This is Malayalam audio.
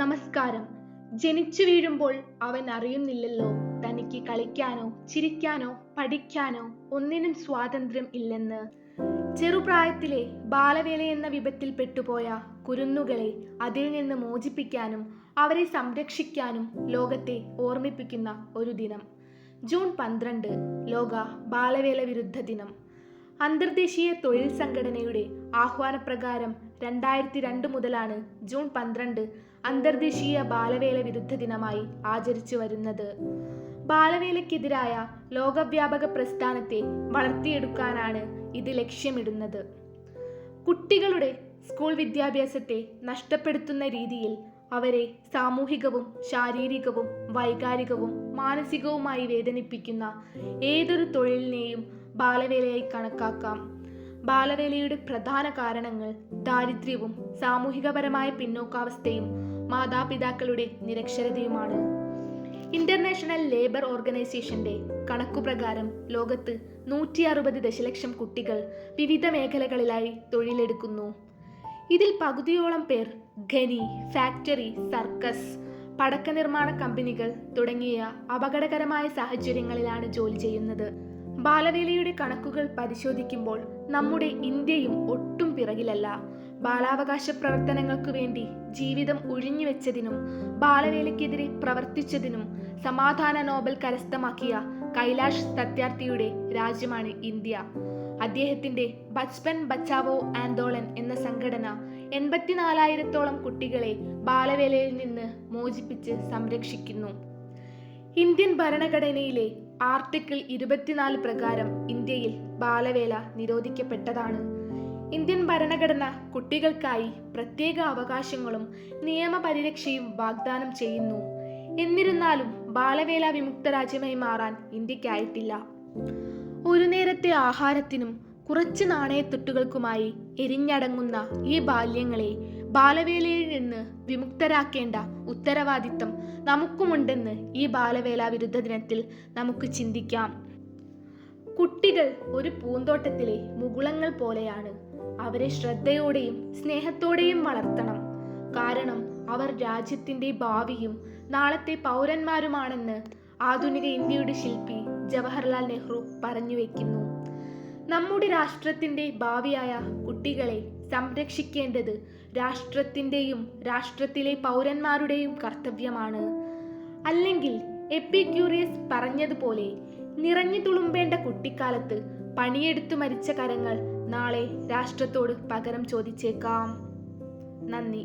നമസ്കാരം. ജനിച്ചു വീഴുമ്പോൾ അവൻ അറിയുന്നില്ലല്ലോ തനിക്ക് കളിക്കാനോ ചിരിക്കാനോ പഠിക്കാനോ ഒന്നിനും സ്വാതന്ത്ര്യം ഇല്ലെന്ന്. ചെറുപ്രായത്തിലെ ബാലവേലയെന്ന വിപത്തിൽ പെട്ടുപോയ കുരുന്നുകളെ അതിൽ നിന്ന് മോചിപ്പിക്കാനും അവരെ സംരക്ഷിക്കാനും ലോകത്തെ ഓർമ്മിപ്പിക്കുന്ന ഒരു ദിനം. ജൂൺ 12 ലോക ബാലവേല വിരുദ്ധ ദിനം. അന്തർദേശീയ തൊഴിൽ സംഘടനയുടെ ആഹ്വാനപ്രകാരം 2002 മുതലാണ് ജൂൺ 12 അന്തർദേശീയ ബാലവേല വിരുദ്ധ ദിനമായി ആചരിച്ചു വരുന്നത്. ബാലവേലയ്ക്കെതിരായ ലോകവ്യാപക പ്രസ്ഥാനത്തെ വളർത്തിയെടുക്കാനാണ് ഇത് ലക്ഷ്യമിടുന്നത്. കുട്ടികളുടെ സ്കൂൾ വിദ്യാഭ്യാസത്തെ നഷ്ടപ്പെടുത്തുന്ന രീതിയിൽ അവരെ സാമൂഹികവും ശാരീരികവും വൈകാരികവും മാനസികവുമായി വേദനിപ്പിക്കുന്ന ഏതൊരു തൊഴിലിനെയും ബാലവേലയായി കണക്കാക്കാം. ബാലവേലയുടെ പ്രധാന കാരണങ്ങൾ ദാരിദ്ര്യവും സാമൂഹികപരമായ പിന്നോക്കാവസ്ഥയും മാതാപിതാക്കളുടെ നിരക്ഷരതയുമാണ്. ഇന്റർനാഷണൽ ലേബർ ഓർഗനൈസേഷന്റെ കണക്കുപ്രകാരം ലോകത്ത് 160 ദശലക്ഷം കുട്ടികൾ വിവിധ മേഖലകളിലായി തൊഴിലെടുക്കുന്നു. ഇതിൽ പകുതിയോളം പേർ ഖനി, ഫാക്ടറി, സർക്കസ്, പടക്ക നിർമ്മാണ കമ്പനികൾ തുടങ്ങിയ അപകടകരമായ സാഹചര്യങ്ങളിലാണ് ജോലി ചെയ്യുന്നത്. ബാലവേലയുടെ കണക്കുകൾ പരിശോധിക്കുമ്പോൾ നമ്മുടെ ഇന്ത്യയും ഒട്ടും പിറകിലല്ല. ബാലാവകാശ പ്രവർത്തനങ്ങൾക്കു വേണ്ടി ജീവിതം ഒഴിഞ്ഞുവെച്ചതിനും ബാലവേലയ്ക്കെതിരെ പ്രവർത്തിച്ചതിനും സമാധാന നോബൽ കരസ്ഥമാക്കിയ കൈലാഷ് സത്യാർത്ഥിയുടെ രാജ്യമാണ് ഇന്ത്യ. അദ്ദേഹത്തിന്റെ ബച്പൻ ബച്ചാവോ ആന്തോളൻ എന്ന സംഘടന 84,000-ഓളം കുട്ടികളെ ബാലവേലയിൽ നിന്ന് മോചിപ്പിച്ച് സംരക്ഷിക്കുന്നു. ഇന്ത്യൻ ഭരണഘടനയിലെ ആർട്ടിക്കിൾ 24 പ്രകാരം ഇന്ത്യയിൽ ബാലവേല നിരോധിക്കപ്പെട്ടതാണ്. ഇന്ത്യൻ ഭരണഘടന കുട്ടികൾക്കായി പ്രത്യേക അവകാശങ്ങളും നിയമപരിരക്ഷയും വാഗ്ദാനം ചെയ്യുന്നു. എന്നിരുന്നാലും ബാലവേല വിമുക്ത രാജ്യമായി മാറാൻ ഇന്ത്യക്കായിട്ടില്ല. ഒരു നേരത്തെ ആഹാരത്തിനും കുറച്ച് നാണയത്തുട്ടുകൾക്കുമായി എരിഞ്ഞടങ്ങുന്ന ഈ ബാല്യങ്ങളെ ബാലവേലയിൽ നിന്ന് വിമുക്തരാക്കേണ്ട ഉത്തരവാദിത്തം നമുക്കുമുണ്ടെന്ന് ഈ ബാലവേല വിരുദ്ധ ദിനത്തിൽ നമുക്ക് ചിന്തിക്കാം. കുട്ടികൾ ഒരു പൂന്തോട്ടത്തിലെ മുകുളങ്ങൾ പോലെയാണ്. അവരെ ശ്രദ്ധയോടെയും സ്നേഹത്തോടെയും വളർത്തണം. കാരണം അവർ രാജ്യത്തിന്റെ ഭാവിയും നാളത്തെ പൗരന്മാരുമാണെന്ന് ആധുനിക ഇന്ത്യയുടെ ശില്പി ജവഹർലാൽ നെഹ്റു പറഞ്ഞു വെക്കുന്നു. നമ്മുടെ രാഷ്ട്രത്തിന്റെ ഭാവിയായ കുട്ടികളെ സംരക്ഷിക്കേണ്ടത് രാഷ്ട്രത്തിന്റെയും രാഷ്ട്രത്തിലെ പൗരന്മാരുടെയും കർത്തവ്യമാണ്. അല്ലെങ്കിൽ എപ്പിക്യൂറിയസ് പറഞ്ഞതുപോലെ നിറഞ്ഞു തുളുമ്പേണ്ട കുട്ടിക്കാലത്ത് പണിയെടുത്തു മരിച്ച കരങ്ങൾ നാളെ രാഷ്ട്രത്തോട് പകരം ചോദിച്ചേക്കാം. നന്ദി.